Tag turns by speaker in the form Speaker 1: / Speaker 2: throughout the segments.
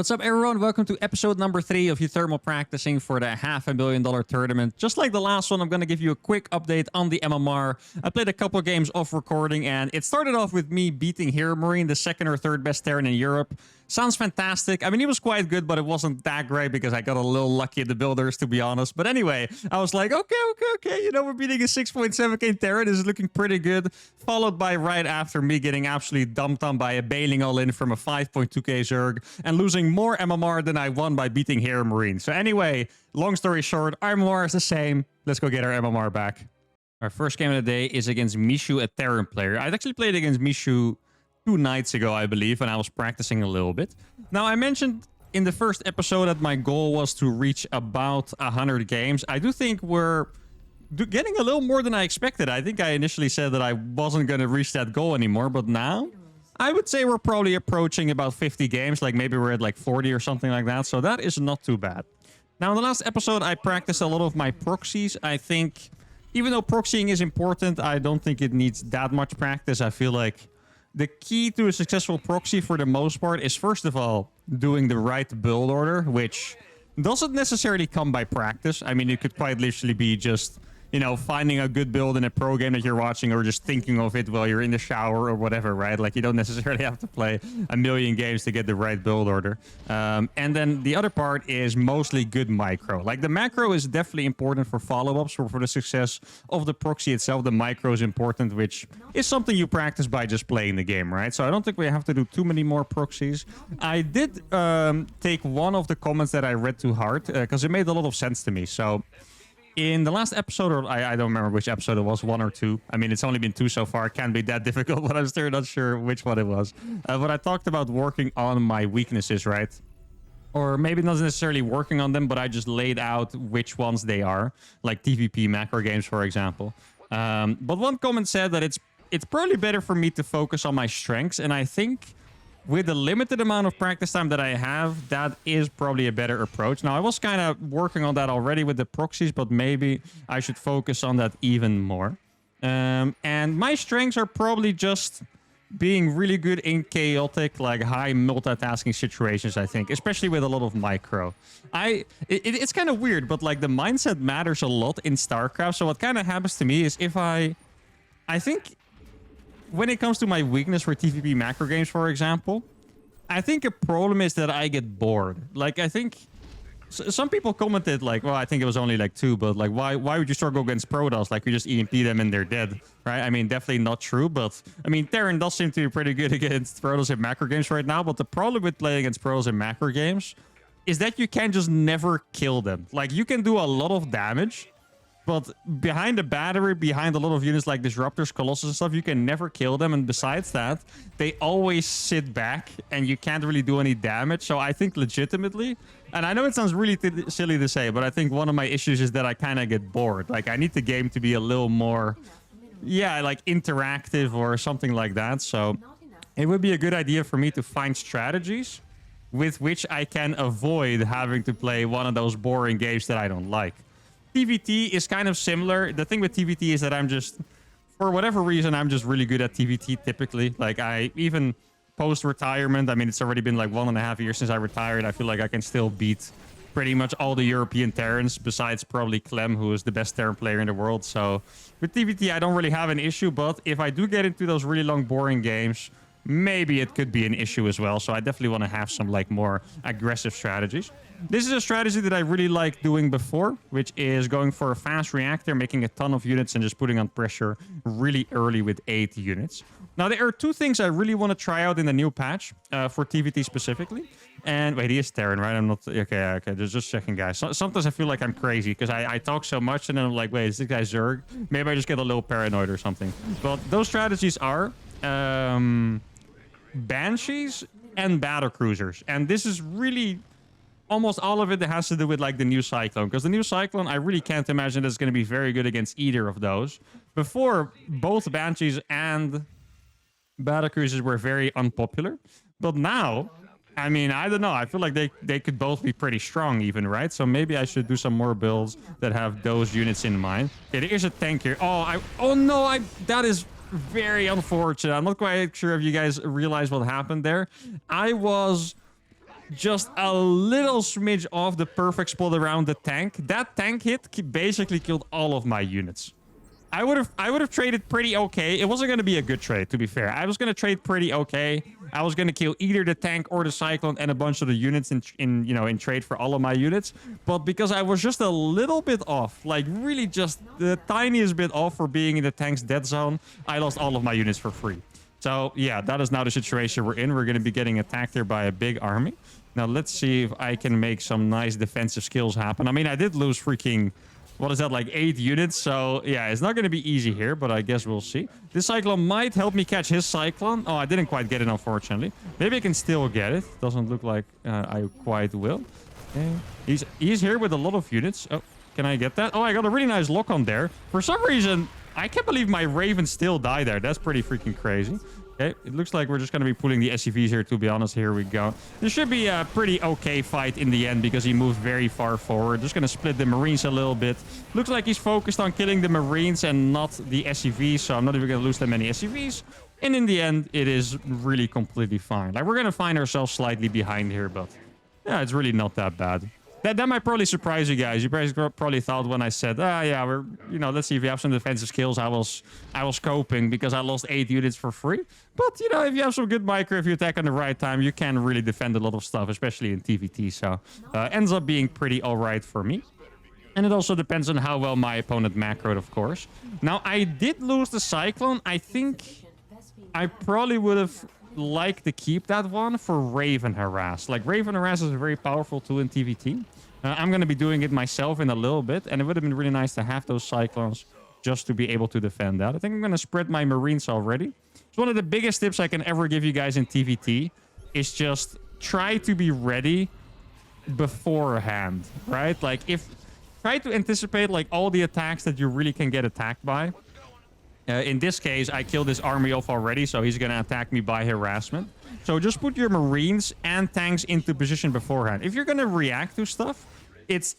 Speaker 1: What's up, everyone? Welcome to episode number 3 of uThermal practicing for the $500,000 tournament. Just like the last one, I'm going to give you a quick update on the MMR. I played a couple games off recording, and it started off with me beating Hero Marine, the second or third best Terran in Europe. Sounds fantastic. I mean, he was quite good, but it wasn't that great because I got a little lucky at the builders, to be honest. But anyway, I was like, okay. You know, we're beating a 6.7k Terran. This is looking pretty good. Followed by right after me getting absolutely dumped on by a bailing all-in from a 5.2k Zerg and losing more MMR than I won by beating Hero Marine. So anyway, long story short, our MMR is the same. Let's go get our MMR back. Our first game of the day is against Mishu, a Terran player. I'd actually played against Mishu 2 nights ago, I believe, and I was practicing a little bit. Now, I mentioned in the first episode that my goal was to reach about 100 games. I do think we're getting a little more than I expected. I think I initially said that I wasn't going to reach that goal anymore, but now I would say we're probably approaching about 50 games, like maybe we're at like 40 or something like that, so that is not too bad. Now, in the last episode, I practiced a lot of my proxies. I think, even though proxying is important, I don't think it needs that much practice. I feel like the key to a successful proxy for the most part is, first of all, doing the right build order, which doesn't necessarily come by practice. I mean, it could quite literally be just, you know, finding a good build in a pro game that you're watching or just thinking of it while you're in the shower or whatever, right? Like, you don't necessarily have to play a million games to get the right build order. And then the other part is mostly good micro. Like, the macro is definitely important for follow-ups, for the success of the proxy itself. The micro is important, which is something you practice by just playing the game, right? So I don't think we have to do too many more proxies. I did take one of the comments that I read to heart because it made a lot of sense to me. So in the last episode, or I don't remember which episode it was, 1 or 2. I mean, it's only been 2 so far. It can't be that difficult, but I'm still not sure which one it was. But I talked about working on my weaknesses, right? Or maybe not necessarily working on them, but I just laid out which ones they are, like TVP macro games, for example. But one comment said that it's probably better for me to focus on my strengths, and I think with the limited amount of practice time that I have, that is probably a better approach. Now, I was kind of working on that already with the proxies, but maybe I should focus on that even more. And my strengths are probably just being really good in chaotic, like high multitasking situations, I think, especially with a lot of micro. It's kind of weird, but like the mindset matters a lot in StarCraft. So what kind of happens to me is if I think when it comes to my weakness for TVP macro games, for example, I think a problem is that I get bored. Like, I think some people commented like, well, I think it was only like 2, but like, why would you struggle against Protoss? Like, you just EMP them and they're dead, right? I mean, definitely not true, but I mean, Terran does seem to be pretty good against Protoss in macro games right now, but the problem with playing against Protoss in macro games is that you can just never kill them. Like, you can do a lot of damage, but behind the battery, behind a lot of units like Disruptors, Colossus and stuff, you can never kill them. And besides that, they always sit back and you can't really do any damage. So I think legitimately, and I know it sounds really silly to say, but I think one of my issues is that I kind of get bored. Like, I need the game to be a little more, yeah, like interactive or something like that. So it would be a good idea for me to find strategies with which I can avoid having to play one of those boring games that I don't like. TVT is kind of similar. The thing with TVT is that I'm just, for whatever reason, I'm just really good at TVT typically. Like, I even post-retirement, I mean, it's already been like 1.5 years since I retired. I feel like I can still beat pretty much all the European Terrans, besides probably Clem, who is the best Terran player in the world. So with TVT, I don't really have an issue, but if I do get into those really long, boring games, maybe it could be an issue as well. So I definitely want to have some like more aggressive strategies. This is a strategy that I really liked doing before, which is going for a fast reactor, making a ton of units and just putting on pressure really early with 8 units. Now, there are 2 things I really want to try out in the new patch for TVT specifically. And wait, he is Terran, right? I'm not. Okay. Just checking, guys. Sometimes I feel like I'm crazy because I talk so much and then I'm like, wait, is this guy Zerg? Maybe I just get a little paranoid or something. But those strategies are Banshees and battle cruisers. And this is really almost all of it that has to do with like the new Cyclone, because the new Cyclone, I really can't imagine that's going to be very good against either of those. Before, both Banshees and battle cruisers were very unpopular, but now, I mean, I don't know, I feel like they could both be pretty strong even, right? So maybe I should do some more builds that have those units in mind. Okay, there is a tank here. That is very unfortunate. I'm not quite sure if you guys realize what happened there. I was just a little smidge off the perfect spot around the tank. That tank hit basically killed all of my units. I would have traded pretty okay. It wasn't going to be a good trade, to be fair. I was going to trade pretty okay. I was going to kill either the tank or the Cyclone and a bunch of the units in trade for all of my units. But because I was just a little bit off, like really just the tiniest bit off for being in the tank's dead zone, I lost all of my units for free. So yeah, that is now the situation we're in. We're going to be getting attacked here by a big army. Now let's see if I can make some nice defensive skills happen. I mean, I did lose freaking... what is that, like 8 units? So yeah, it's not going to be easy here, but I guess we'll see. This Cyclone might help me catch his Cyclone. Oh, I didn't quite get it, unfortunately. Maybe I can still get it. Doesn't look like I quite will. Okay. He's here with a lot of units. Oh, can I get that? Oh, I got a really nice lock on there. For some reason, I can't believe my Raven still died there. That's pretty freaking crazy. Okay, it looks like we're just going to be pulling the SCVs here, to be honest. Here we go. This should be a pretty okay fight in the end because he moved very far forward. Just going to split the Marines a little bit. Looks like he's focused on killing the Marines and not the SCVs, so I'm not even going to lose that many SCVs. And in the end, it is really completely fine. Like, we're going to find ourselves slightly behind here, but yeah, it's really not that bad. That might probably surprise you guys. You probably thought when I said, yeah, we're, let's see if you have some defensive skills. I was coping because I lost 8 units for free. But, if you have some good micro, if you attack on the right time, you can really defend a lot of stuff, especially in TVT. So, ends up being pretty all right for me. And it also depends on how well my opponent macroed, of course. Now, I did lose the Cyclone. I think I probably would have like to keep that one for Raven Harass. Like, Raven Harass is a very powerful tool in TVT. I'm going to be doing it myself in a little bit, and it would have been really nice to have those Cyclones just to be able to defend that. I think I'm going to spread my Marines already. It's one of the biggest tips I can ever give you guys in TVT is just try to be ready beforehand, right? Like, try to anticipate like all the attacks that you really can get attacked by. In this case, I killed this army off already, so he's going to attack me by harassment. So just put your Marines and tanks into position beforehand. If you're going to react to stuff,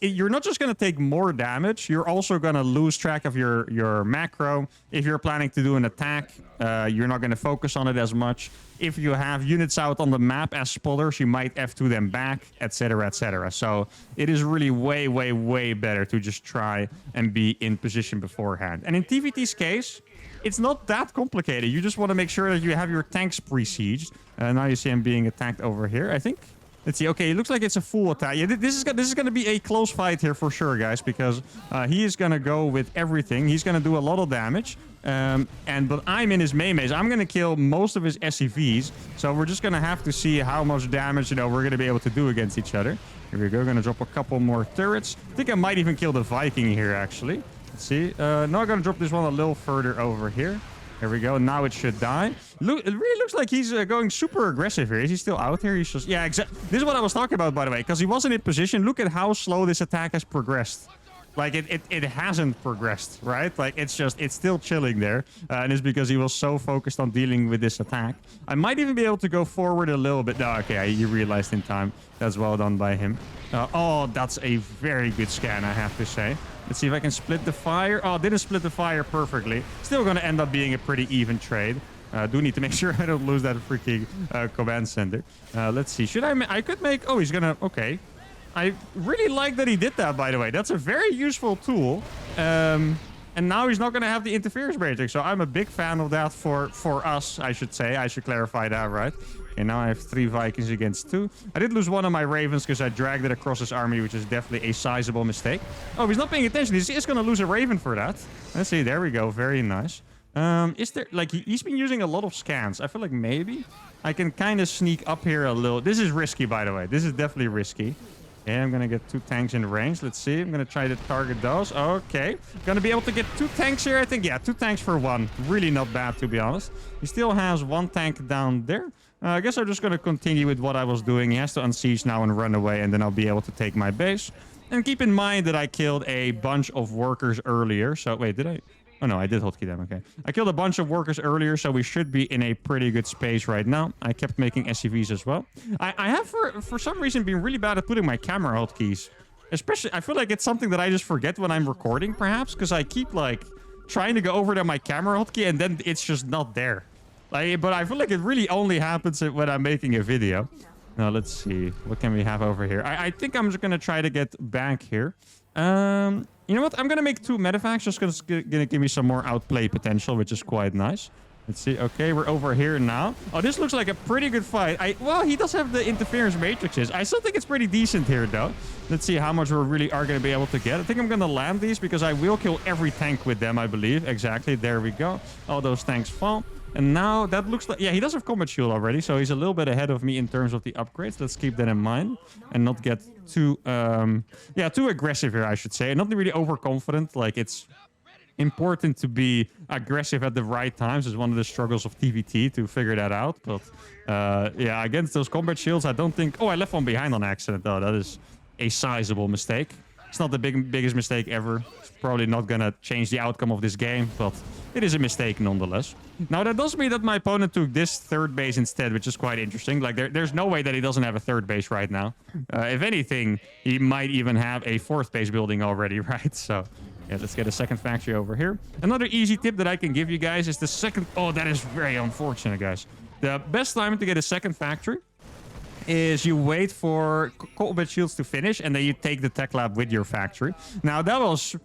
Speaker 1: you're not just going to take more damage, you're also going to lose track of your macro. If you're planning to do an attack, you're not going to focus on it as much. If you have units out on the map as spotters, you might F2 them back, etc., etc. So it is really way, way, way better to just try and be in position beforehand. And in TVT's case, it's not that complicated. You just want to make sure that you have your tanks pre-sieged. Now you see him being attacked over here, I think. Let's see. Okay, it looks like it's a full attack. Yeah, this is going to be a close fight here for sure, guys, because he is going to go with everything. He's going to do a lot of damage. But I'm in his main base. I'm going to kill most of his SCVs. So we're just going to have to see how much damage, we're going to be able to do against each other. Here we go. Going to drop a couple more turrets. I think I might even kill the Viking here, actually. Let's see. Now I'm going to drop this one a little further over here. There we go. Now it should die. It really looks like he's going super aggressive here. Is he still out here? He's just... Yeah, exactly. This is what I was talking about, by the way, because he wasn't in position. Look at how slow this attack has progressed. Like, it hasn't progressed, right? Like, it's still chilling there. And it's because he was so focused on dealing with this attack. I might even be able to go forward a little bit. No, okay, he realized in time. That's well done by him. Oh, that's a very good scan, I have to say. Let's see if I can split the fire. Oh, didn't split the fire perfectly. Still going to end up being a pretty even trade. Do need to make sure I don't lose that freaking command center. Let's see. Should I could make... Oh, he's going to... Okay. I really like that he did that, by the way. That's a very useful tool. And now he's not going to have the interference matrix. So I'm a big fan of that for us, I should say. I should clarify that, right? Okay, now I have 3 Vikings against 2. I did lose one of my Ravens because I dragged it across his army, which is definitely a sizable mistake. Oh, he's not paying attention. He's going to lose a Raven for that. Let's see. There we go. Very nice. Is there... Like, he's been using a lot of scans. I feel like maybe I can kind of sneak up here a little. This is risky, by the way. This is definitely risky. Okay, I'm going to get 2 tanks in range. Let's see. I'm going to try to target those. Okay. Going to be able to get 2 tanks here, I think. Yeah, 2 tanks for 1. Really not bad, to be honest. He still has 1 tank down there. I guess I'm just going to continue with what I was doing. He has to unsiege now and run away, and then I'll be able to take my base. And keep in mind that I killed a bunch of workers earlier. So, wait, did I... Oh, no, I did hotkey them. Okay. I killed a bunch of workers earlier, so we should be in a pretty good space right now. I kept making SCVs as well. I have, for some reason, been really bad at putting my camera hotkeys. Especially, I feel like it's something that I just forget when I'm recording, perhaps, because I keep, like, trying to go over to my camera hotkey, and then it's just not there. Like, but I feel like it really only happens when I'm making a video. Now, let's see. What can we have over here? I think I'm just going to try to get back here. You know what? I'm going to make 2 medevacts just because it's going to give me some more outplay potential, which is quite nice. Let's see. Okay, we're over here now. Oh, this looks like a pretty good fight. Well, he does have the interference matrices. I still think it's pretty decent here, though. Let's see how much we really are going to be able to get. I think I'm going to land these because I will kill every tank with them, I believe. Exactly. There we go. All those tanks fall. And now that looks like... Yeah, he does have combat shield already, so he's a little bit ahead of me in terms of the upgrades. Let's keep that in mind and not get too... too aggressive here, I should say. Not really overconfident. Like, it's important to be aggressive at the right times. Is one of the struggles of TVT to figure that out. But yeah, against those combat shields, I don't think... Oh, I left one behind on accident, though. That is a sizable mistake. It's not the biggest mistake ever. It's probably not going to change the outcome of this game, but it is a mistake nonetheless. Now, that does mean that my opponent took this third base instead, which is quite interesting. Like, there's no way that he doesn't have a third base right now. If anything, he might even have a fourth base building already, right? So, yeah, let's get a second factory over here. Another easy tip that I can give you guys is the second... Oh, that is very unfortunate, guys. The best time to get a second factory is you wait for combat shields to finish, and then you take the tech lab with your factory. Now, that was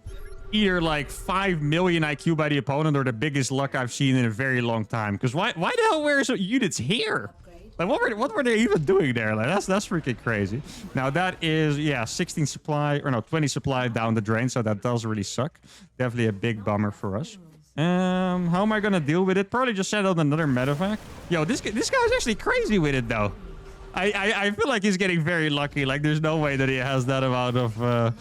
Speaker 1: either like 5 million IQ by the opponent or the biggest luck I've seen in a very long time. Because why the hell were some units here? Like, what were they even doing there? Like, that's freaking crazy. Now, that is, yeah, 16 supply, or no, 20 supply down the drain, so that does really suck. Definitely a big bummer for us. How am I gonna deal with it? Probably just send out another medevac. Yo, this guy's actually crazy with it, though. I feel like he's getting very lucky. Like, there's no way that he has that amount of... well,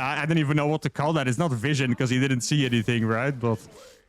Speaker 1: I don't even know what to call that. It's not vision because he didn't see anything, right? But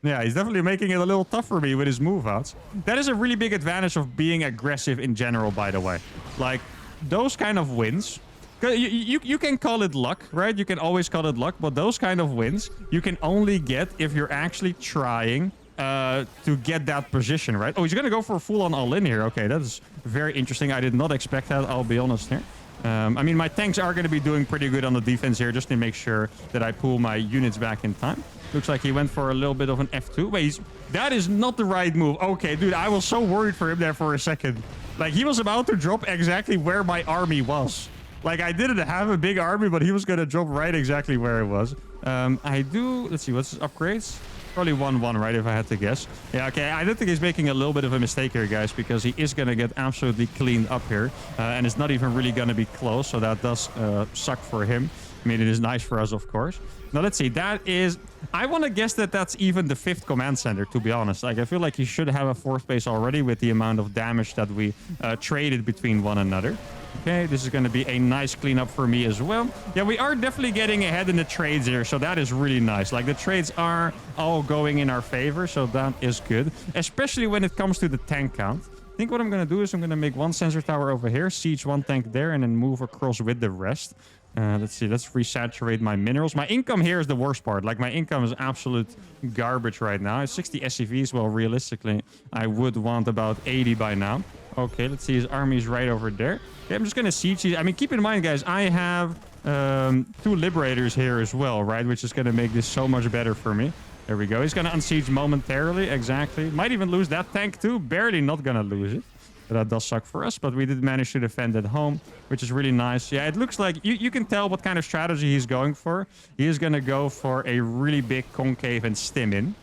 Speaker 1: yeah, he's definitely making it a little tough for me with his move outs. That is a really big advantage of being aggressive in general, by the way. Like, those kind of wins... You can call it luck, right? You can always call it luck. But those kind of wins, you can only get if you're actually trying... to get that position, right? Oh, he's gonna go for a full-on all-in here. Okay, that is very interesting. I did not expect that, I'll be honest here. I mean, my tanks are going to be doing pretty good on the defense here, just to make sure that I pull my units back in time. Looks like he went for a little bit of an F2. Wait, that is not the right move. Okay, dude, I was so worried for him there for a second. Like, he was about to drop exactly where my army was. Like, I didn't have a big army, but he was going to drop right exactly where it was. Let's see, what's his upgrades? Probably 1-1, right, if I had to guess. Yeah, okay, I don't think he's making a little bit of a mistake here, guys, because he is going to get absolutely cleaned up here. And it's not even really going to be close, so that does suck for him. I mean, it is nice for us, of course. Now, let's see, that is... I want to guess that that's even the 5th command center, to be honest. Like, I feel like he should have a 4th base already with the amount of damage that we traded between one another. Okay, this is going to be a nice cleanup for me as well. Yeah, we are definitely getting ahead in the trades here, so that is really nice. Like, the trades are all going in our favor, so that is good. Especially when it comes to the tank count. I think what I'm going to do is I'm going to make one sensor tower over here, siege one tank there, and then move across with the rest. Let's see, let's resaturate my minerals. My income here is the worst part. Like, my income is absolute garbage right now. It's 60 SCVs. Well, realistically, I would want about 80 by now. Okay, let's see, his army's right over there. Okay, I'm just going to siege these. I mean, keep in mind, guys, I have 2 liberators here as well, right? Which is going to make this so much better for me. There we go. He's going to unsiege momentarily. Exactly. Might even lose that tank too. Barely not going to lose it. But that does suck for us, but we did manage to defend at home, which is really nice. Yeah, it looks like you can tell what kind of strategy he's going for. He is going to go for a really big concave and stim in.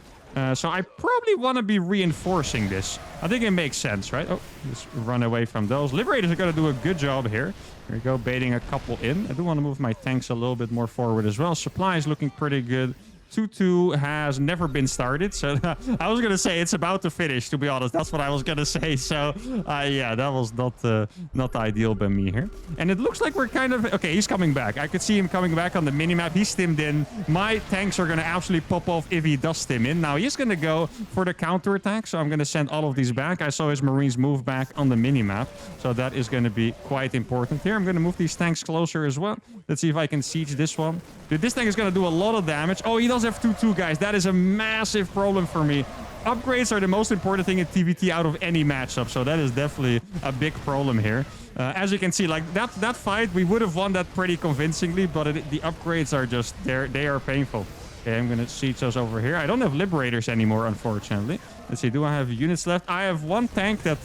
Speaker 1: So I probably want to be reinforcing this. I think it makes sense, right? Oh, just run away from those. Liberators are going to do a good job here. Here we go, baiting a couple in. I do want to move my tanks a little bit more forward as well. Supply is looking pretty good. 2-2 has never been started, so I was gonna say it's about to finish, to be honest. That's what I was gonna say. So yeah, that was not ideal by me here. And it looks like we're kind of okay. He's coming back. I could see him coming back on the minimap. He stimmed in. My tanks are gonna absolutely pop off if he does stim in. Now he's gonna go for the counter attack, so I'm gonna send all of these back. I saw his marines move back on the minimap, so that is gonna be quite important here. I'm gonna move these tanks closer as well. Let's see if I can siege this one. Dude, this thing is gonna do a lot of damage. Oh, he does have 2-2, guys. That is a massive problem for me. Upgrades are the most important thing in TVT out of any matchup, so that is definitely a big problem here. As you can see, like that fight, we would have won that pretty convincingly, but the upgrades are just they are painful. Okay, I'm gonna siege those over here. I don't have liberators anymore, unfortunately. Let's see, do I have units left? I have one tank that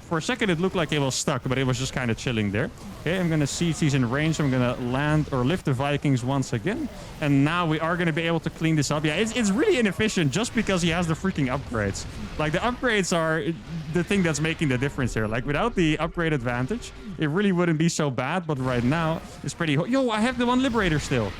Speaker 1: For a second, it looked like it was stuck, but it was just kind of chilling there. Okay, I'm going to see if he's in range. I'm going to land or lift the Vikings once again. And now we are going to be able to clean this up. Yeah, it's really inefficient just because he has the freaking upgrades. Like, the upgrades are the thing that's making the difference here. Like, without the upgrade advantage, it really wouldn't be so bad. But right now, it's pretty... Yo, I have the one Liberator still.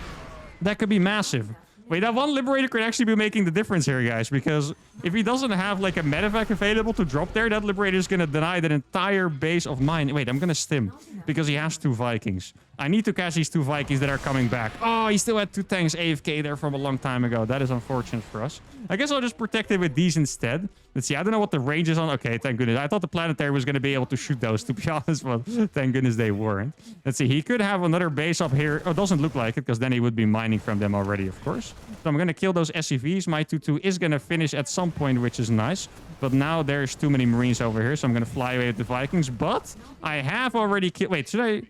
Speaker 1: That could be massive. Wait, that one Liberator could actually be making the difference here, guys, because if he doesn't have, like, a medevac available to drop there, that Liberator is going to deny that entire base of mine. Wait, I'm going to stim because he has 2 Vikings. I need to catch these 2 Vikings that are coming back. Oh, he still had 2 tanks AFK there from a long time ago. That is unfortunate for us. I guess I'll just protect it with these instead. Let's see. I don't know what the range is on. Okay, thank goodness. I thought the Planetary was going to be able to shoot those, to be honest, but thank goodness they weren't. Let's see. He could have another base up here. Oh, doesn't look like it, because then he would be mining from them already, of course. So I'm going to kill those SCVs. My 2-2 is going to finish at some point, which is nice. But now there's too many Marines over here, so I'm going to fly away with the Vikings. But I have already killed... Wait, should I...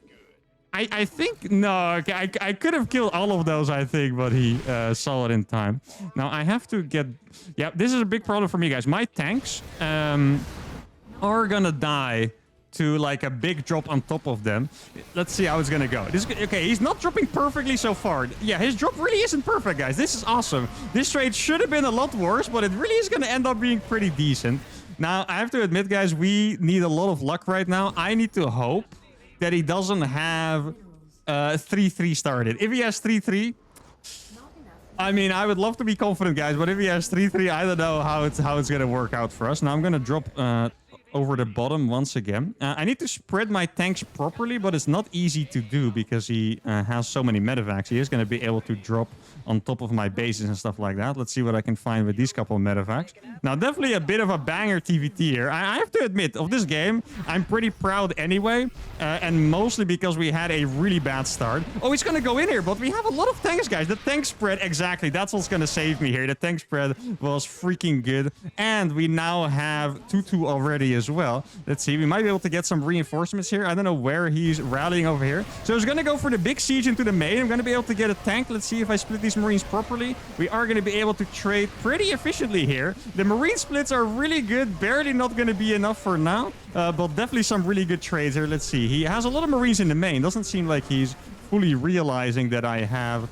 Speaker 1: I think... No, okay, I could have killed all of those, I think, but he saw it in time. Now, I have to get... Yeah, this is a big problem for me, guys. My tanks are gonna die to, like, a big drop on top of them. Let's see how it's gonna go. Okay, he's not dropping perfectly so far. Yeah, his drop really isn't perfect, guys. This is awesome. This trade should have been a lot worse, but it really is gonna end up being pretty decent. Now, I have to admit, guys, we need a lot of luck right now. I need to hope that he doesn't have 3-3 started. If he has 3-3, I mean, I would love to be confident, guys, but if he has 3-3, I don't know how it's gonna work out for us. Now I'm gonna drop over the bottom once again. I need to spread my tanks properly, but it's not easy to do because he has so many medevacs. He is gonna be able to drop on top of my bases and stuff like that. Let's see what I can find with these couple of medevacs. Now, definitely a bit of a banger TVT here. I have to admit, of this game, I'm pretty proud anyway, and mostly because we had a really bad start. Oh, he's gonna go in here, but we have a lot of tanks, guys. The tank spread, exactly, that's what's gonna save me here. The tank spread was freaking good, and we now have 2-2 already as well. Let's see, we might be able to get some reinforcements here. I don't know where he's rallying over here. So he's gonna go for the big siege into the main. I'm gonna be able to get a tank. Let's see if I split these Marines properly. We are gonna be able to trade pretty efficiently here. The Marine splits are really good. Barely not gonna be enough for now, but definitely some really good trades here. Let's see. He has a lot of Marines in the main. Doesn't seem like he's fully realizing that I have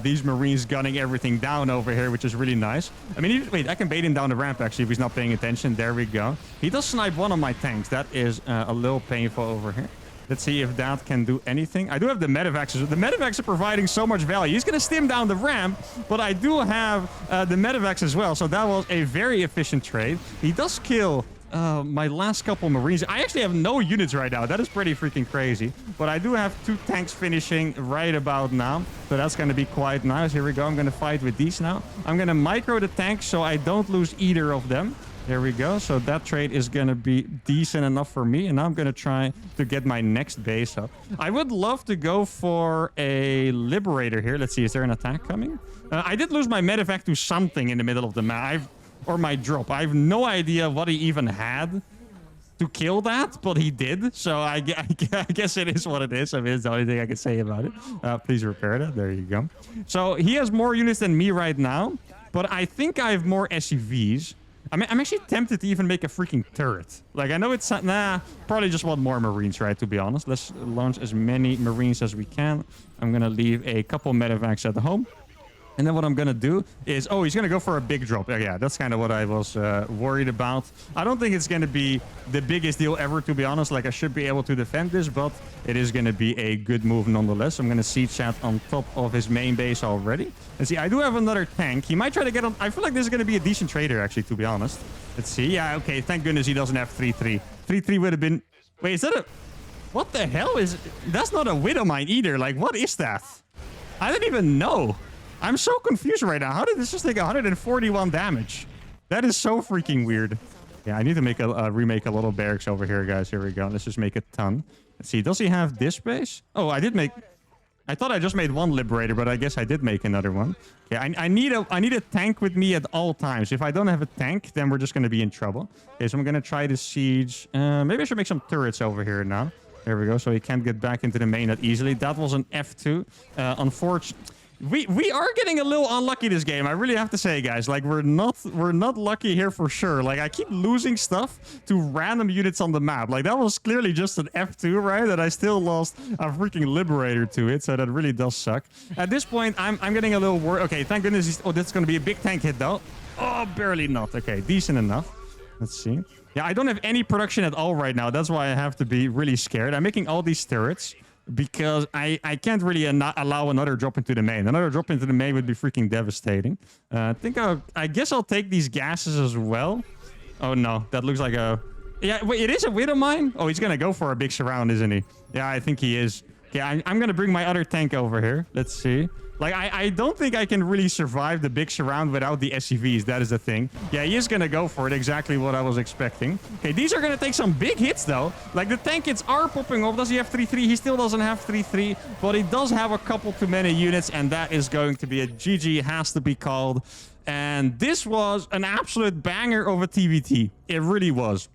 Speaker 1: these Marines gunning everything down over here, which is really nice. I mean, wait, I can bait him down the ramp, actually, if he's not paying attention. There we go. He does snipe one of my tanks. That is a little painful over here. Let's see if that can do anything. I do have the medevacs. The medevacs are providing so much value. He's going to stim down the ramp, but I do have the medevacs as well. So that was a very efficient trade. He does kill my last couple Marines. I actually have no units right now. That is pretty freaking crazy. But I do have 2 tanks finishing right about now. So that's going to be quite nice. Here we go. I'm going to fight with these now. I'm going to micro the tanks so I don't lose either of them. There we go. So that trade is going to be decent enough for me. And now I'm going to try to get my next base up. I would love to go for a Liberator here. Let's see. Is there an attack coming? I did lose my medevac to something in the middle of the map. Or my drop. I have no idea what he even had to kill that, but he did. So I guess it is what it is. I mean, it's the only thing I can say about it. Please repair that. There you go. So he has more units than me right now, but I think I have more SCVs. I mean, I'm actually tempted to even make a freaking turret. Like, I know it's... Nah, probably just want more Marines, right, to be honest. Let's launch as many Marines as we can. I'm going to leave a couple medevacs at home. And then what I'm going to do is... Oh, he's going to go for a big drop. Yeah, that's kind of what I was worried about. I don't think it's going to be the biggest deal ever, to be honest. Like, I should be able to defend this, but it is going to be a good move nonetheless. I'm going to siege chat on top of his main base already. And see, I do have another tank. He might try to get on... I feel like this is going to be a decent trader, actually, to be honest. Let's see. Yeah, okay. Thank goodness he doesn't have 3-3. 3-3 would have been... Wait, is that a... What the hell is... That's not a Widow Mine either. Like, what is that? I don't even know. I'm so confused right now. How did this just take 141 damage? That is so freaking weird. Yeah, I need to make remake a little barracks over here, guys. Here we go. Let's just make a ton. Let's see. Does he have this base? Oh, I did make... I thought I just made one Liberator, but I guess I did make another one. Yeah, I need a tank with me at all times. If I don't have a tank, then we're just going to be in trouble. Okay, so I'm going to try to siege... maybe I should make some turrets over here now. There we go. So he can't get back into the main that easily. That was an F2. Unfortunately... We are getting a little unlucky this game. I really have to say, guys. Like, we're not lucky here for sure. Like, I keep losing stuff to random units on the map. Like, that was clearly just an F2, right? And I still lost a freaking Liberator to it, so that really does suck. At this point, I'm getting a little worried. Okay, thank goodness oh, that's going to be a big tank hit, though. Oh, barely not. Okay, decent enough. Let's see. Yeah, I don't have any production at all right now. That's why I have to be really scared. I'm making all these turrets because I can't really not allow another drop into the main. Another drop into the main would be freaking devastating. I guess I'll take these gases as well. Oh, no. That looks like a... Yeah, wait, it is a Widow Mine? Oh, he's going to go for a big surround, isn't he? Yeah, I think he is. Yeah, I'm going to bring my other tank over here. Let's see. Like, I don't think I can really survive the big surround without the SCVs. That is the thing. Yeah, he is going to go for it. Exactly what I was expecting. Okay, these are going to take some big hits, though. Like, the tank hits are popping off. Does he have 3-3? He still doesn't have 3-3. But he does have a couple too many units. And that is going to be a GG. It has to be called. And this was an absolute banger of a TVT. It really was.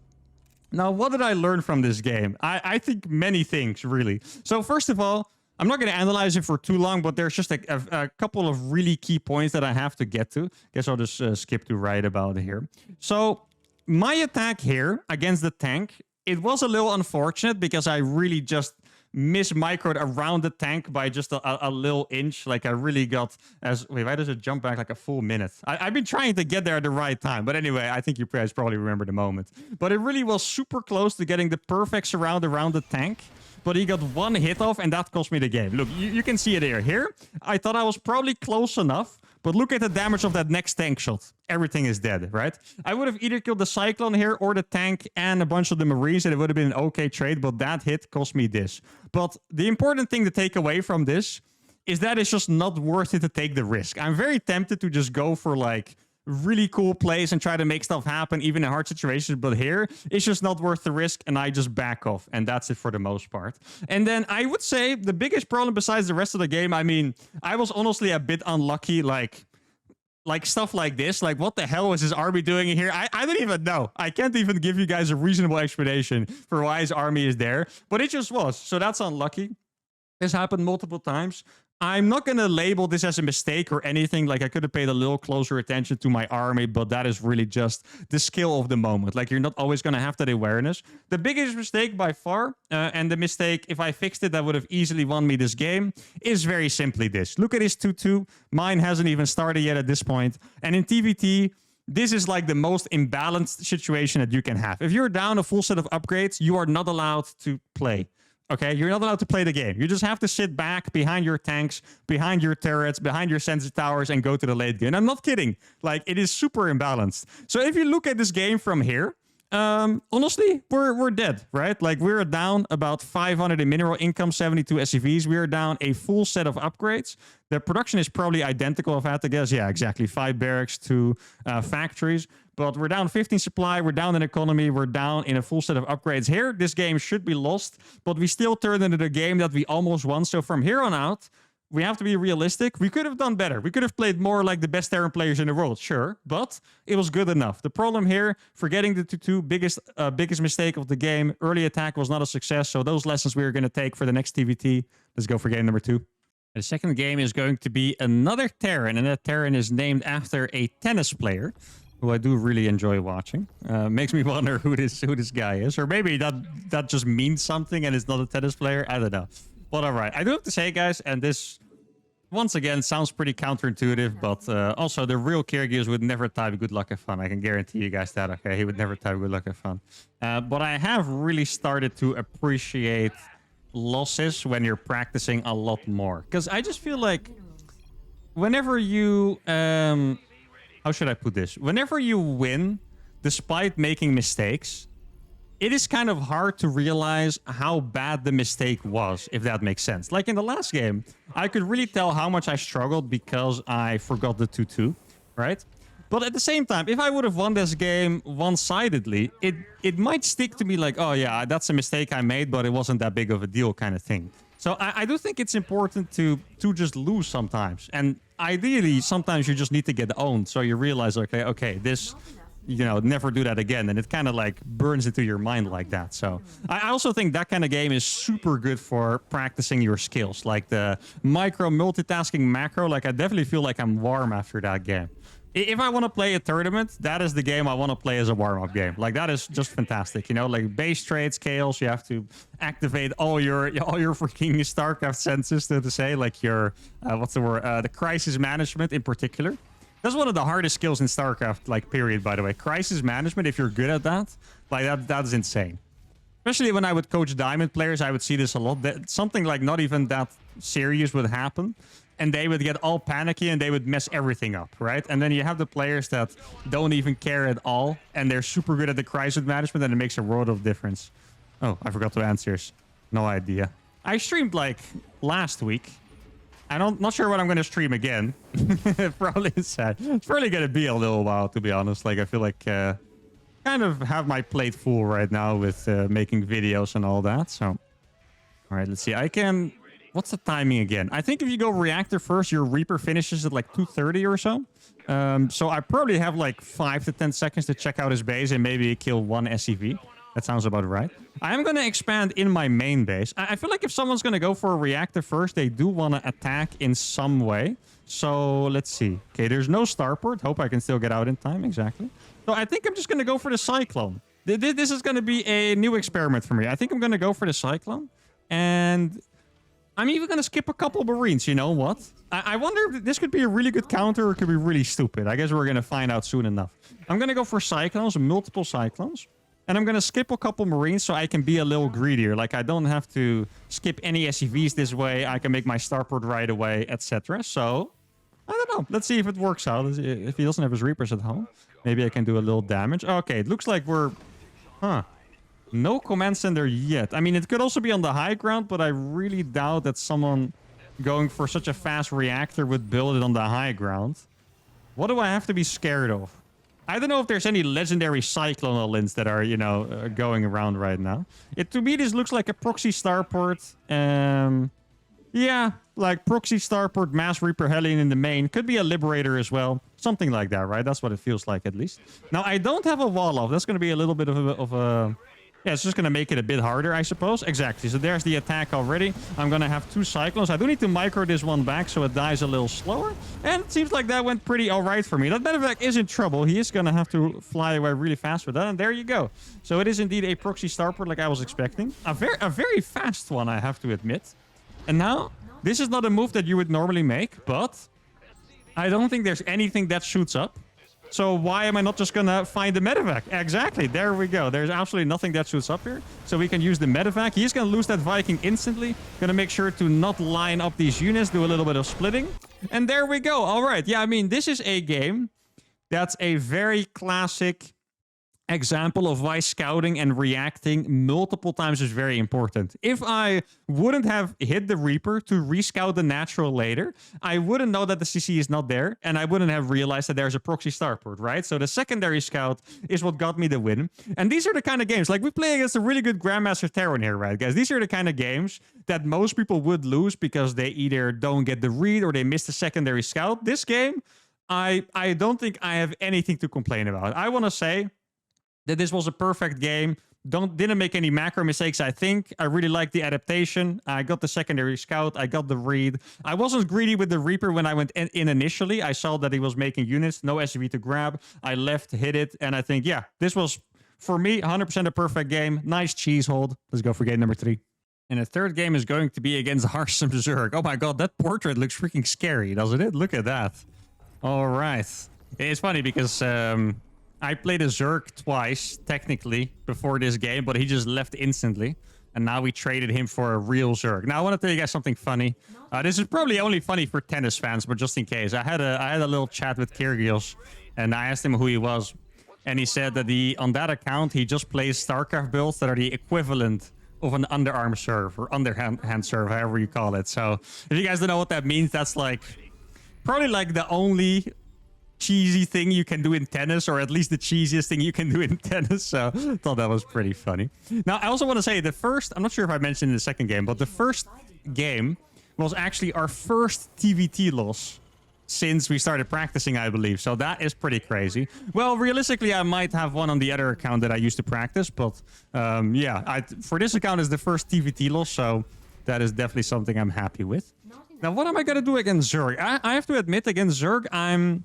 Speaker 1: Now, what did I learn from this game? I think many things, really. So, first of all, I'm not going to analyze it for too long, but there's just a couple of really key points that I have to get to. Guess I'll just skip to right about here. So my attack here against the tank, it was a little unfortunate because I really just mismicroed around the tank by just a little inch. Like I really got as... Wait, why does it jump back like a full minute? I've been trying to get there at the right time. But anyway, I think you guys probably remember the moment. But it really was super close to getting the perfect surround around the tank. But he got one hit off, and that cost me the game. Look, you can see it here. Here, I thought I was probably close enough, but look at the damage of that next tank shot. Everything is dead, right? I would have either killed the Cyclone here or the tank and a bunch of the Marines, and it would have been an okay trade, but that hit cost me this. But the important thing to take away from this is that it's just not worth it to take the risk. I'm very tempted to just go for, like, really cool plays and try to make stuff happen even in hard situations, but here it's just not worth the risk and I just back off, and that's it for the most part. And then I would say the biggest problem besides the rest of the game, I mean, I was honestly a bit unlucky, like stuff like this. Like, what the hell is his army doing in here? I don't even know. I can't even give you guys a reasonable explanation for why his army is there, but it just was. So that's unlucky. This happened multiple times. I'm not going to label this as a mistake or anything. Like, I could have paid a little closer attention to my army, but that is really just the skill of the moment. Like, you're not always going to have that awareness. The biggest mistake by far, and the mistake, if I fixed it, that would have easily won me this game, is very simply this. Look at his 2-2. Mine hasn't even started yet at this point. And in TVT, this is like the most imbalanced situation that you can have. If you're down a full set of upgrades, you are not allowed to play. Okay, you're not allowed to play the game. You just have to sit back behind your tanks, behind your turrets, behind your sensor towers, and go to the late game. I'm not kidding. Like, it is super imbalanced. So if you look at this game from here, honestly, we're dead, right? Like, we're down about 500 in mineral income, 72 SCVs. We're down a full set of upgrades. The production is probably identical, if I had to guess. Yeah, exactly. 5 barracks, 2 factories. But we're down 15 supply, we're down in economy, we're down in a full set of upgrades here. This game should be lost, but we still turned into the game that we almost won. So from here on out, we have to be realistic. We could have done better. We could have played more like the best Terran players in the world, sure, but it was good enough. The problem here, forgetting the 2-2, biggest mistake of the game. Early attack was not a success, so those lessons we're going to take for the next TVT. Let's go for game number 2. The second game is going to be another Terran, and that Terran is named after a tennis player who I do really enjoy watching. Makes me wonder who this guy is. Or maybe that just means something and it's not a tennis player. I don't know. But all right. I do have to say, guys, and this, once again, sounds pretty counterintuitive, but also the real Kyrgyz would never type good luck have fun. I can guarantee you guys that, okay? He would never type good luck have fun. But I have really started to appreciate losses when you're practicing a lot more. Because I just feel like whenever you... how should I put this? Whenever you win, despite making mistakes, it is kind of hard to realize how bad the mistake was, if that makes sense. Like in the last game, I could really tell how much I struggled because I forgot the 2-2, right? But at the same time, if I would have won this game one-sidedly, it might stick to me like, oh yeah, that's a mistake I made, but it wasn't that big of a deal kind of thing. So I do think it's important to just lose sometimes. And ideally, sometimes you just need to get owned. So you realize, okay, this never do that again. And it kind of like burns into your mind like that. So I also think that kind of game is super good for practicing your skills, like the micro multitasking macro. Like I definitely feel like I'm warm after that game. If I want to play a tournament, that is the game I want to play as a warm-up game. Like that is just fantastic, like base trades, chaos. You have to activate all your freaking StarCraft senses, so to say, like your what's the word? The crisis management in particular. That's one of the hardest skills in StarCraft, like period. By the way, crisis management. If you're good at that, like that is insane. Especially when I would coach Diamond players, I would see this a lot. That something like not even that serious would happen. And they would get all panicky and they would mess everything up, right? And then you have the players that don't even care at all. And they're super good at the crisis management and it makes a world of difference. Oh, I forgot to answer. No idea. I streamed like last week. I'm not sure when I'm going to stream again. Probably sad. It's probably going to be a little while, to be honest. Like I feel like kind of have my plate full right now with making videos and all that. So, all right, let's see. I can... What's the timing again? I think if you go reactor first, your Reaper finishes at like 2:30 or so. So I probably have like 5 to 10 seconds to check out his base and maybe kill one SCV. That sounds about right. I'm going to expand in my main base. I feel like if someone's going to go for a reactor first, they do want to attack in some way. So let's see. Okay, there's no starport. Hope I can still get out in time. Exactly. So I think I'm just going to go for the Cyclone. This is going to be a new experiment for me. I think I'm going to go for the Cyclone. And... I'm even going to skip a couple Marines, you know what? I wonder if this could be a really good counter or it could be really stupid. I guess we're going to find out soon enough. I'm going to go for Cyclones, multiple Cyclones. And I'm going to skip a couple Marines so I can be a little greedier. Like, I don't have to skip any SCVs this way. I can make my starport right away, etc. So, I don't know. Let's see if it works out. If he doesn't have his Reapers at home, maybe I can do a little damage. Okay, it looks like we're... Huh. No command center yet. I mean, it could also be on the high ground, but I really doubt that someone going for such a fast reactor would build it on the high ground. What do I have to be scared of? I don't know if there's any legendary Cyclone links that are, going around right now. To me, this looks like a proxy starport. Yeah, like proxy starport, mass Reaper Hellion in the main. Could be a Liberator as well. Something like that, right? That's what it feels like, at least. Now, I don't have a wall off. That's going to be a little bit of a yeah, it's just going to make it a bit harder, I suppose. Exactly. So there's the attack already. I'm going to have 2 Cyclones. I do need to micro this one back so it dies a little slower. And it seems like that went pretty all right for me. That Medevac is in trouble. He is going to have to fly away really fast with that. And there you go. So it is indeed a proxy starport like I was expecting. A very fast one, I have to admit. And now, this is not a move that you would normally make, but I don't think there's anything that shoots up. So why am I not just going to find the medevac? Exactly. There we go. There's absolutely nothing that shoots up here. So we can use the medevac. He's going to lose that Viking instantly. Going to make sure to not line up these units. Do a little bit of splitting. And there we go. All right. Yeah, I mean, this is a game that's a very classic example of why scouting and reacting multiple times is very important. If I wouldn't have hit the Reaper to rescout the natural later, I wouldn't know that the CC is not there, and I wouldn't have realized that there's a proxy starport, right? So the secondary scout is what got me the win. And these are the kind of games, like we play against a really good Grandmaster Terran here, right, guys? These are the kind of games that most people would lose because they either don't get the read or they miss the secondary scout. This game, I don't think I have anything to complain about. I want to say that this was a perfect game. Didn't make any macro mistakes, I think. I really liked the adaptation. I got the secondary scout. I got the read. I wasn't greedy with the Reaper when I went in initially. I saw that he was making units. No SCV to grab. I left, hit it. And I think, yeah, this was, for me, 100% a perfect game. Nice cheese hold. Let's go for game number 3. And the third game is going to be against Harsum Zerg. Oh my god, that portrait looks freaking scary, doesn't it? Look at that. All right. It's funny because... I played a Zerg twice, technically, before this game, but he just left instantly. And now we traded him for a real Zerg. Now, I want to tell you guys something funny. This is probably only funny for tennis fans, but just in case. I had a little chat with Kyrgios, and I asked him who he was. And he said that on that account, he just plays StarCraft builds that are the equivalent of an underarm serve, or underhand serve, however you call it. So, if you guys don't know what that means, that's like... probably like the only... cheesy thing you can do in tennis, or at least the cheesiest thing you can do in tennis. So I thought that was pretty funny. Now, I also want to say the first, I'm not sure if I mentioned in the second game, but the first game was actually our first TVT loss since we started practicing, I believe. So that is pretty crazy. Well, realistically, I might have one on the other account that I used to practice. But yeah, for this account is the first TVT loss. So that is definitely something I'm happy with. Now, what am I going to do against Zerg? I have to admit, against Zerg, I'm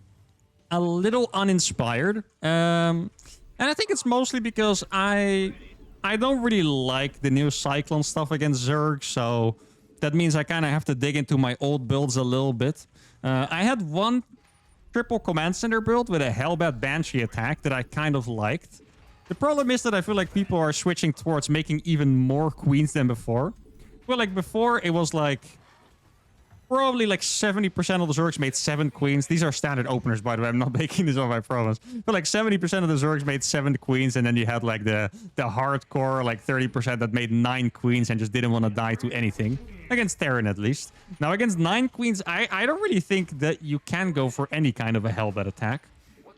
Speaker 1: a little uninspired. And I think it's mostly because I don't really like the new Cyclone stuff against Zerg. So that means I kind of have to dig into my old builds a little bit. I had one triple command center build with a Hellbat Banshee attack that I kind of liked. The problem is that I feel like people are switching towards making even more queens than before. Well, like before, it was like probably like 70% of the Zergs made 7 queens. These are standard openers, by the way. I'm not making this up, I promise. But like 70% of the Zergs made 7 queens, and then you had like the hardcore, like 30% that made 9 queens and just didn't want to die to anything. Against Terran, at least. Now, against 9 queens, I don't really think that you can go for any kind of a Hellbat attack.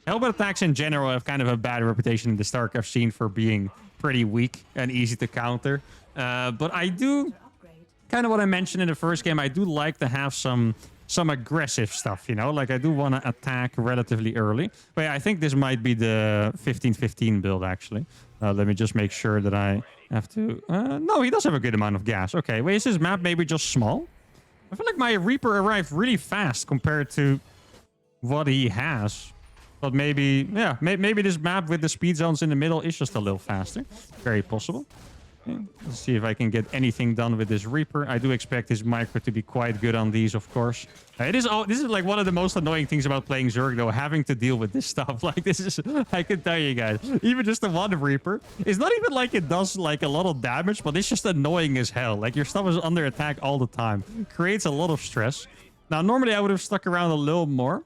Speaker 1: Hellbat attacks in general have kind of a bad reputation in the StarCraft scene for being pretty weak and easy to counter. But I do... kind of what I mentioned in the first game, I do like to have some aggressive stuff, you know? Like, I do want to attack relatively early. But yeah, I think this might be the 15-15 build, actually. Let me just make sure that I have to... no, he does have a good amount of gas. Okay, wait, is his map maybe just small? I feel like my Reaper arrived really fast compared to what he has. But maybe, yeah, maybe this map with the speed zones in the middle is just a little faster. Very possible. Okay, let's see if I can get anything done with this Reaper. I do expect his micro to be quite good on these, of course. This is like one of the most annoying things about playing Zerg, though, having to deal with this stuff. Like, this is, I can tell you guys, even just the one Reaper, it's not even like it does like a lot of damage, but it's just annoying as hell. Like, your stuff is under attack all the time. Creates a lot of stress. Now, normally I would have stuck around a little more.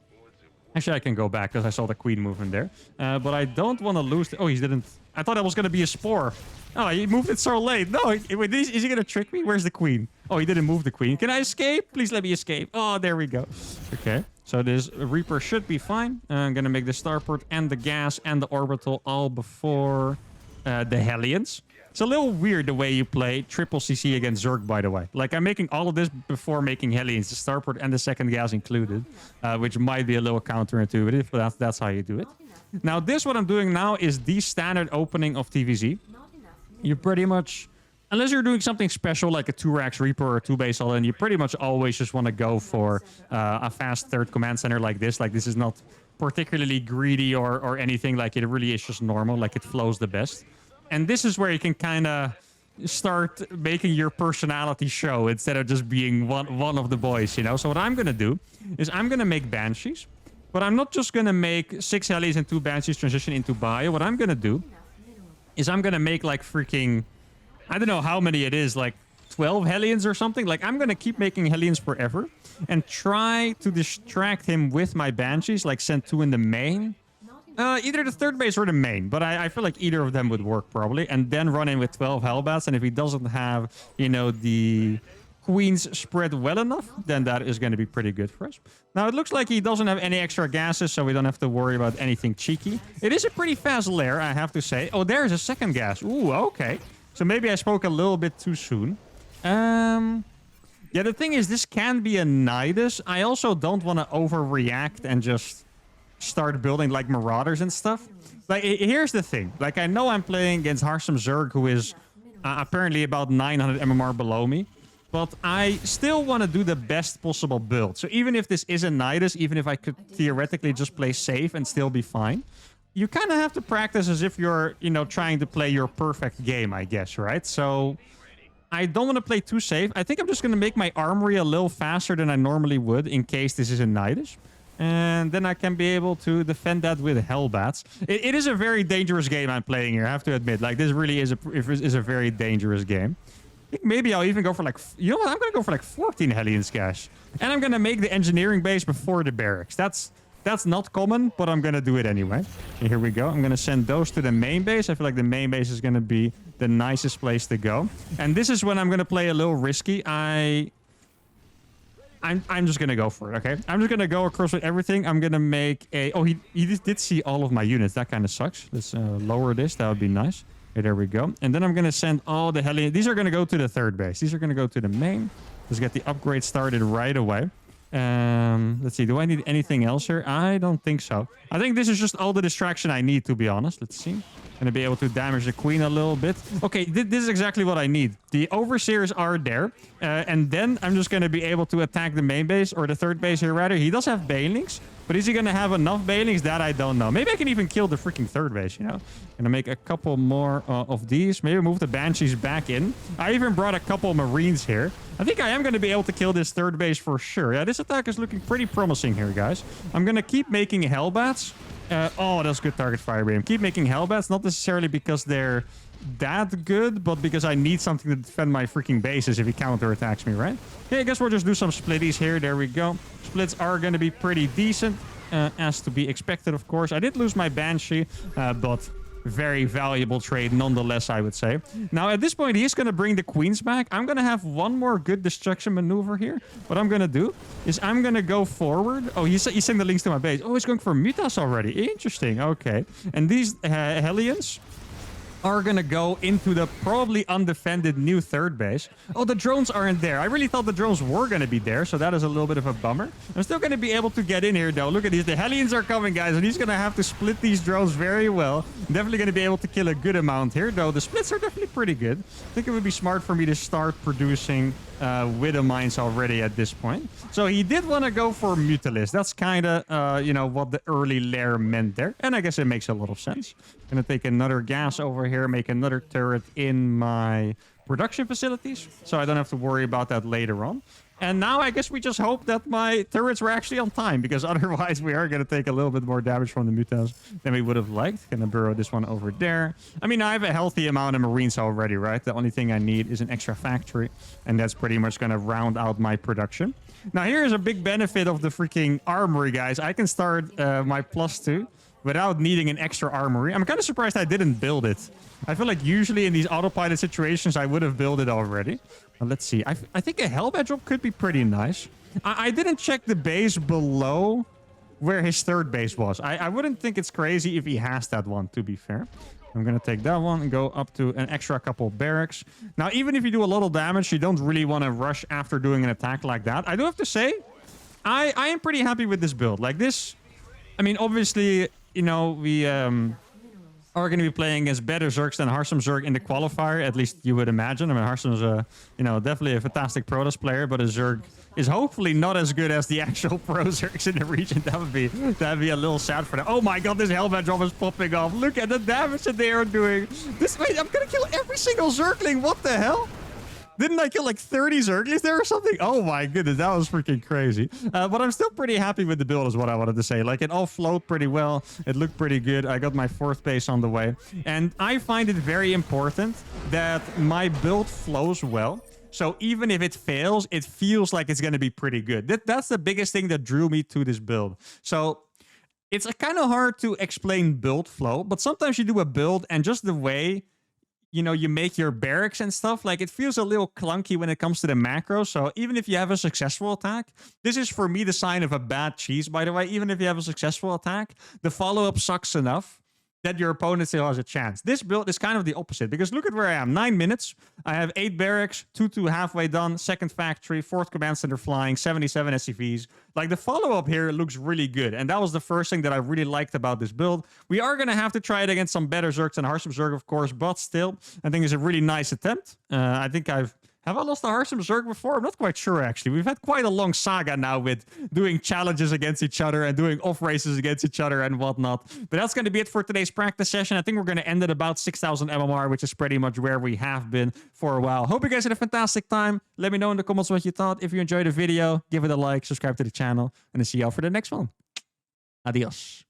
Speaker 1: Actually, I can go back because I saw the queen moving there. But I don't want to lose... Oh, he didn't... I thought that was going to be a spore. Oh, he moved it so late. No, wait, is he going to trick me? Where's the queen? Oh, he didn't move the queen. Can I escape? Please let me escape. Oh, there we go. Okay, so this Reaper should be fine. I'm going to make the starport and the gas and the orbital all before the Hellions. It's a little weird the way you play triple CC against Zerg, by the way. Like, I'm making all of this before making Hellions, the starport and the second gas included, which might be a little counterintuitive, but that's how you do it. Now, what I'm doing now is the standard opening of TVZ. You pretty much, unless you're doing something special like a 2-Rax Reaper or a 2-base all-in, you pretty much always just want to go for a fast third command center like this. Like, this is not particularly greedy or anything. Like, it really is just normal. Like, it flows the best. And this is where you can kind of start making your personality show instead of just being one of the boys, you know? So what I'm going to do is I'm going to make Banshees. But I'm not just going to make 6 Hellies and 2 Banshees transition into Bio. What I'm going to do is I'm going to make like freaking... I don't know how many it is, like 12 Hellions or something. Like, I'm going to keep making Hellions forever and try to distract him with my Banshees, like send 2 in the main. Either the third base or the main, but I feel like either of them would work probably. And then run in with 12 Hellbats, and if he doesn't have, you know, the queens spread well enough, then that is going to be pretty good for us. Now, it looks like he doesn't have any extra gases, so we don't have to worry about anything cheeky. It is a pretty fast lair, I have to say. Oh, there's a second gas. Ooh, okay. So maybe I spoke a little bit too soon. Yeah, the thing is, this can be a Nidus. I also don't want to overreact and just start building like Marauders and stuff. Like, here's the thing. Like, I know I'm playing against Harsam Zerg, who is apparently about 900 MMR below me. But I still want to do the best possible build. So even if this is a Nidus, even if I could theoretically just play safe and still be fine, you kind of have to practice as if you're, you know, trying to play your perfect game, I guess, right? So I don't want to play too safe. I think I'm just going to make my armory a little faster than I normally would in case this is a Nidus. And then I can be able to defend that with Hellbats. It is a very dangerous game I'm playing here, I have to admit. Like, this really is a very dangerous game. I think maybe I'll even go for like... You know what? I'm going to go for like 14 Hellions cash. And I'm going to make the engineering base before the barracks. That's not common, but I'm going to do it anyway. And here we go. I'm going to send those to the main base. I feel like the main base is going to be the nicest place to go. And this is when I'm going to play a little risky. I'm just going to go for it, okay? I'm just going to go across with everything. I'm going to make a... Oh, he did see all of my units. That kind of sucks. Let's lower this. That would be nice. Okay, there we go. And then I'm going to send all the Hellions. These are going to go to the third base. These are going to go to the main. Let's get the upgrade started right away. Let's see. Do I need anything else here? I don't think so. I think this is just all the distraction I need, to be honest. Let's see. Gonna be able to damage the queen a little bit. Okay, this is exactly what I need. The overseers are there. And then I'm just gonna be able to attack the main base, or the third base here, rather. He does have banelings, but is he gonna have enough banelings? That I don't know. Maybe I can even kill the freaking third base, you know? Gonna make a couple more of these. Maybe move the banshees back in. I even brought a couple marines here. I think I am going to be able to kill this third base for sure. Yeah, this attack is looking pretty promising here, guys. I'm going to keep making Hellbats. Oh, that's good target fire beam. Keep making Hellbats, not necessarily because they're that good, but because I need something to defend my freaking bases if he counterattacks me, right? Okay, I guess we'll just do some splitties here. There we go. Splits are going to be pretty decent, as to be expected, of course. I did lose my Banshee, but very valuable trade nonetheless, I would say. Now, at this point, he's going to bring the queens back. I'm going to have one more good destruction maneuver here. What I'm going to do is I'm going to go forward. Oh, he's sending the links to my base. Oh, he's going for Mutas already. Interesting. Okay. And these Hellions are gonna go into the probably undefended new third base. Oh, the drones aren't there. I really thought the drones were gonna be there, so that is a little bit of a bummer. I'm still gonna be able to get in here, though. Look at these. The Hellions are coming, guys, and he's gonna have to split these drones very well. Definitely gonna be able to kill a good amount here, though. The splits are definitely pretty good. I think it would be smart for me to start producing widow mines already at this point. So he did want to go for Mutalis. That's kind of, you know, what the early lair meant there. And I guess it makes a lot of sense. Gonna take another gas over here, make another turret in my production facilities, so I don't have to worry about that later on. And now I guess we just hope that my turrets were actually on time, because otherwise we are going to take a little bit more damage from the Mutas than we would have liked. Gonna burrow this one over there. I mean, I have a healthy amount of marines already, right? The only thing I need is an extra factory, and that's pretty much going to round out my production. Now, here's a big benefit of the freaking armory, guys. I can start my +2 without needing an extra armory. I'm kind of surprised I didn't build it. I feel like usually in these autopilot situations, I would have built it already. Let's see. I think a Hellbat drop could be pretty nice. I didn't check the base below where his third base was. I wouldn't think it's crazy if he has that one, to be fair. I'm going to take that one and go up to an extra couple barracks. Now, even if you do a lot of damage, you don't really want to rush after doing an attack like that. I do have to say, I am pretty happy with this build. Like this, I mean, obviously, you know, we are going to be playing against better Zergs than Harsum Zerg in the qualifier, at least you would imagine. I mean, Harsum's you know, definitely a fantastic Protoss player, but a Zerg is hopefully not as good as the actual pro Zergs in the region. That'd be a little sad for them. Oh my god, this Hellbat drop is popping off. Look at the damage that they are doing. Wait, I'm gonna kill every single Zergling. What the hell? Didn't I kill like 30 Zerglings there or something? Oh my goodness, that was freaking crazy. But I'm still pretty happy with the build is what I wanted to say. Like, it all flowed pretty well. It looked pretty good. I got my fourth base on the way. And I find it very important that my build flows well. So even if it fails, it feels like it's going to be pretty good. That's the biggest thing that drew me to this build. So it's kind of hard to explain build flow, but sometimes you do a build and just the way, you know, you make your barracks and stuff, like it feels a little clunky when it comes to the macro. So even if you have a successful attack, this is for me the sign of a bad cheese, by the way. Even if you have a successful attack, the follow-up sucks enough that your opponent still has a chance. This build is kind of the opposite, because look at where I am. 9 minutes. I have 8 barracks, 2 halfway done, second factory, 4th command center flying, 77 SCVs. Like, the follow-up here looks really good, and that was the first thing that I really liked about this build. We are going to have to try it against some better Zergs than Harsum Zerg, of course, but still, I think it's a really nice attempt. I think Have I lost a Harsum Zerg before? I'm not quite sure, actually. We've had quite a long saga now with doing challenges against each other and doing off races against each other and whatnot. But that's going to be it for today's practice session. I think we're going to end at about 6,000 MMR, which is pretty much where we have been for a while. Hope you guys had a fantastic time. Let me know in the comments what you thought. If you enjoyed the video, give it a like, subscribe to the channel, and I'll see y'all for the next one. Adios.